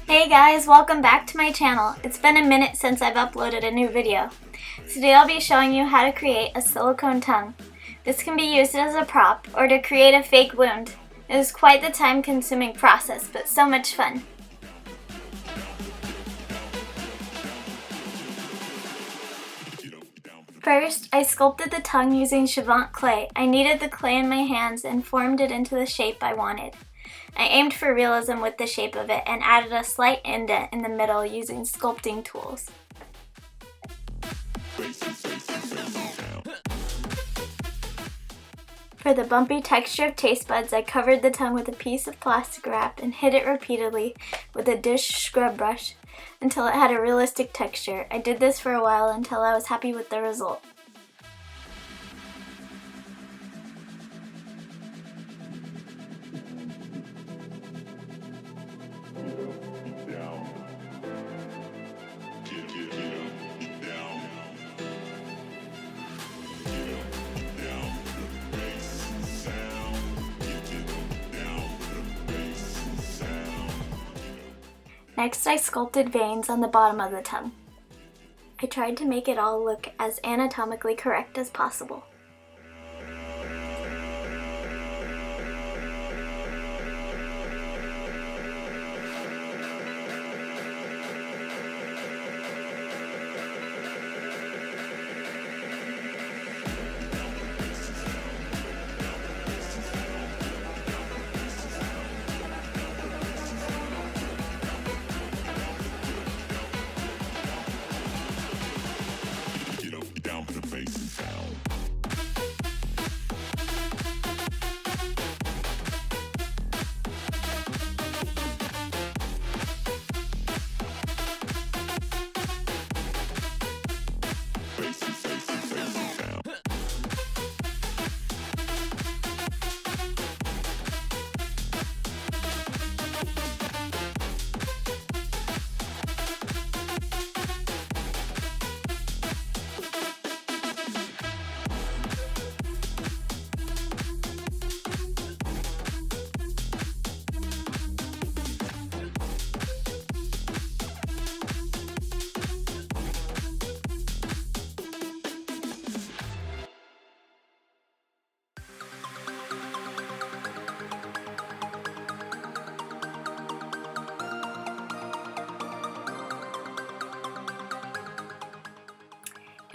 Hey guys, welcome back to my channel. It's been a minute since I've uploaded a new video. Today I'll be showing you how to create a silicone tongue. This can be used as a prop or to create a fake wound. It is quite the time-consuming process, but so much fun. First, I sculpted the tongue using Chavant Clay. I kneaded the clay in my hands and formed it into the shape I wanted. I aimed for realism with the shape of it and added a slight indent in the middle using sculpting tools. For the bumpy texture of taste buds, I covered the tongue with a piece of plastic wrap and hit it repeatedly with a dish scrub brush until it had a realistic texture. I did this for a while until I was happy with the result. Next, I sculpted veins on the bottom of the tongue. I tried to make it all look as anatomically correct as possible.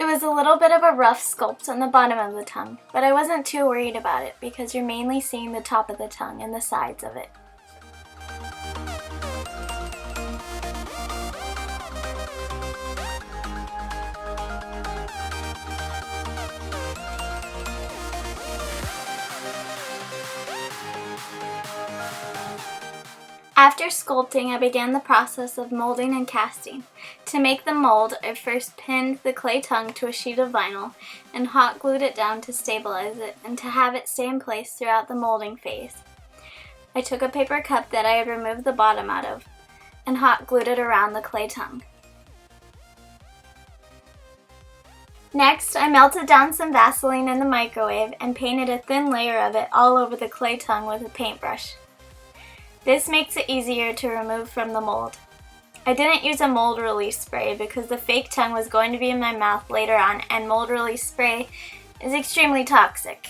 It was a little bit of a rough sculpt on the bottom of the tongue, but I wasn't too worried about it because you're mainly seeing the top of the tongue and the sides of it. After sculpting, I began the process of molding and casting. To make the mold, I first pinned the clay tongue to a sheet of vinyl and hot glued it down to stabilize it and to have it stay in place throughout the molding phase. I took a paper cup that I had removed the bottom out of and hot glued it around the clay tongue. Next, I melted down some Vaseline in the microwave and painted a thin layer of it all over the clay tongue with a paintbrush. This makes it easier to remove from the mold. I didn't use a mold release spray because the fake tongue was going to be in my mouth later on, and mold release spray is extremely toxic.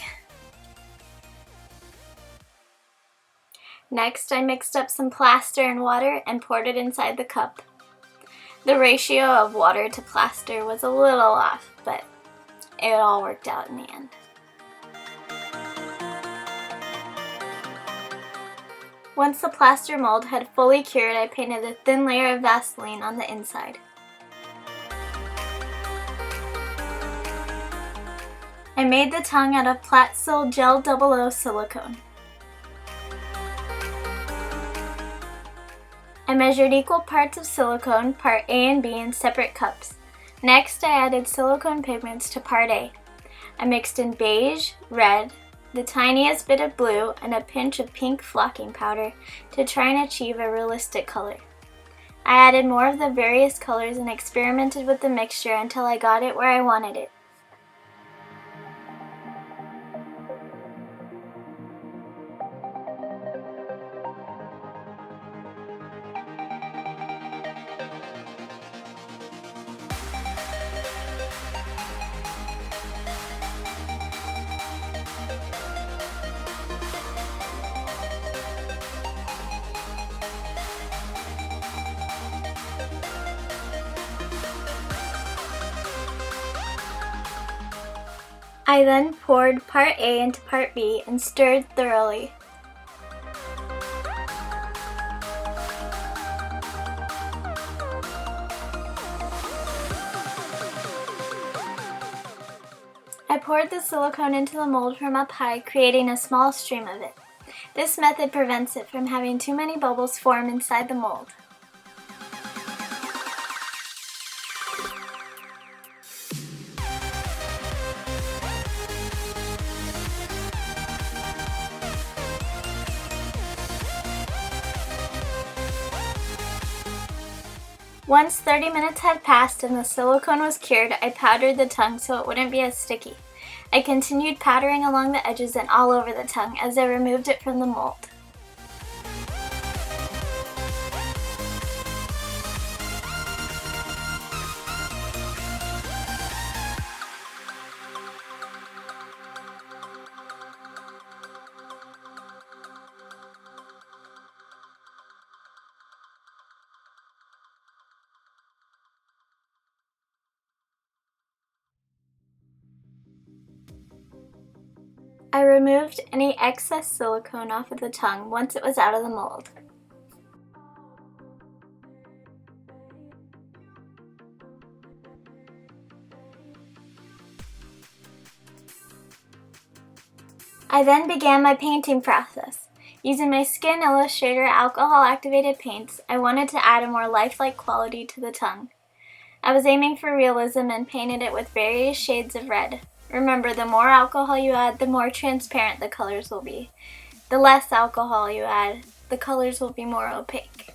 Next, I mixed up some plaster and water and poured it inside the cup. The ratio of water to plaster was a little off, but it all worked out in the end. Once the plaster mold had fully cured, I painted a thin layer of Vaseline on the inside. I made the tongue out of PlatSil Gel 00 silicone. I measured equal parts of silicone, part A and B, in separate cups. Next, I added silicone pigments to part A. I mixed in beige, red, the tiniest bit of blue, and a pinch of pink flocking powder to try and achieve a realistic color. I added more of the various colors and experimented with the mixture until I got it where I wanted it. I then poured part A into part B and stirred thoroughly. I poured the silicone into the mold from up high, creating a small stream of it. This method prevents it from having too many bubbles form inside the mold. Once 30 minutes had passed and the silicone was cured, I powdered the tongue so it wouldn't be as sticky. I continued powdering along the edges and all over the tongue as I removed it from the mold. I removed any excess silicone off of the tongue once it was out of the mold. I then began my painting process. Using my skin Illustrator Alcohol-Activated Paints, I wanted to add a more lifelike quality to the tongue. I was aiming for realism and painted it with various shades of red. Remember, the more alcohol you add, the more transparent the colors will be. The less alcohol you add, the colors will be more opaque.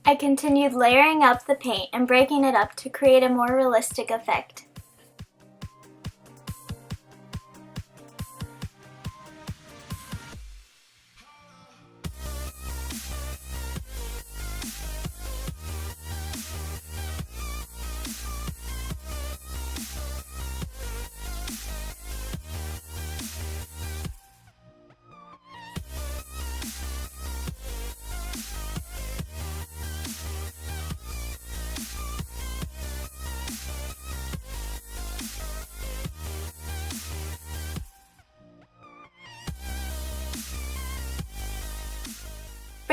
I continued layering up the paint and breaking it up to create a more realistic effect.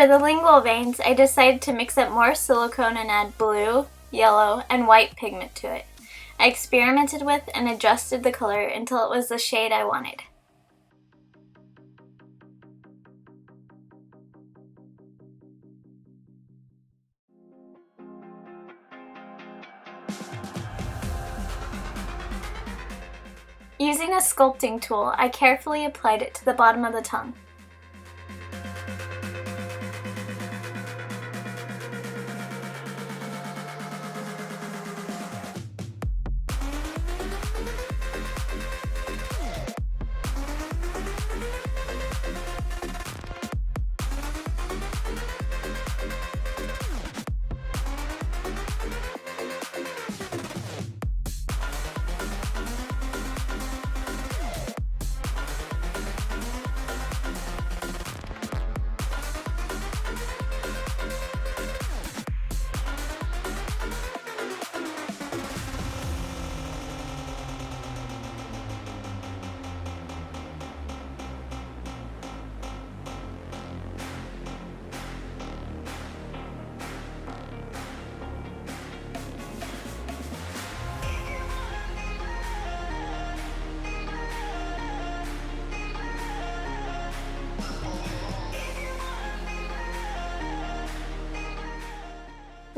For the lingual veins, I decided to mix up more silicone and add blue, yellow, and white pigment to it. I experimented with and adjusted the color until it was the shade I wanted. Using a sculpting tool, I carefully applied it to the bottom of the tongue.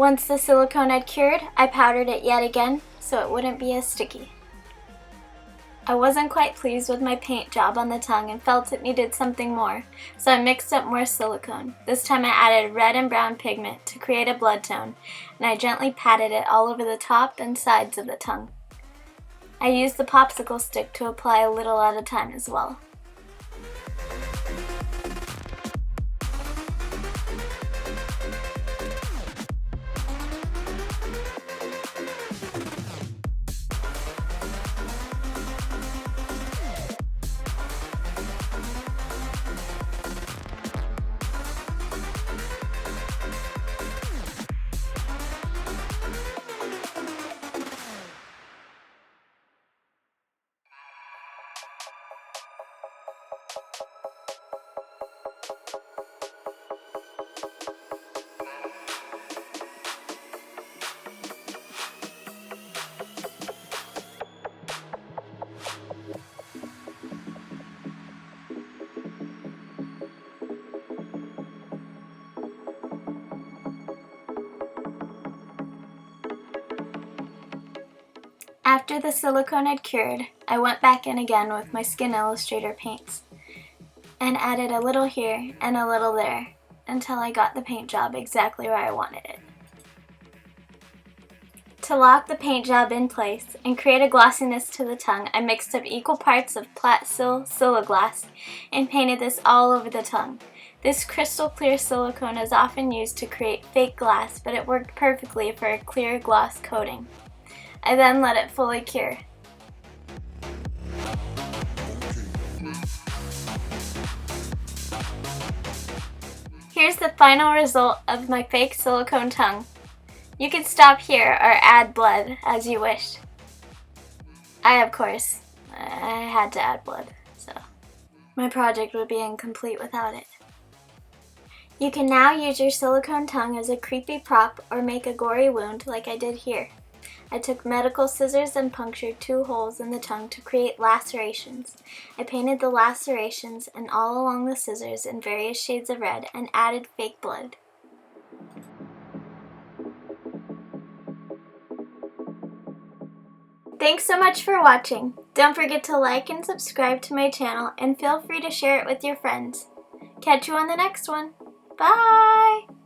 Once the silicone had cured, I powdered it yet again so it wouldn't be as sticky. I wasn't quite pleased with my paint job on the tongue and felt it needed something more, so I mixed up more silicone. This time I added red and brown pigment to create a blood tone, and I gently patted it all over the top and sides of the tongue. I used the popsicle stick to apply a little at a time as well. After the silicone had cured, I went back in again with my Skin Illustrator paints and added a little here and a little there until I got the paint job exactly where I wanted it. To lock the paint job in place and create a glossiness to the tongue, I mixed up equal parts of PlatSil Siliglass and painted this all over the tongue. This crystal clear silicone is often used to create fake glass, but it worked perfectly for a clear gloss coating. I then let it fully cure. Here's the final result of my fake silicone tongue. You can stop here or add blood as you wish. I had to add blood, so my project would be incomplete without it. You can now use your silicone tongue as a creepy prop or make a gory wound like I did here. I took medical scissors and punctured 2 holes in the tongue to create lacerations. I painted the lacerations and all along the scissors in various shades of red and added fake blood. Thanks so much for watching. Don't forget to like and subscribe to my channel and feel free to share it with your friends. Catch you on the next one. Bye!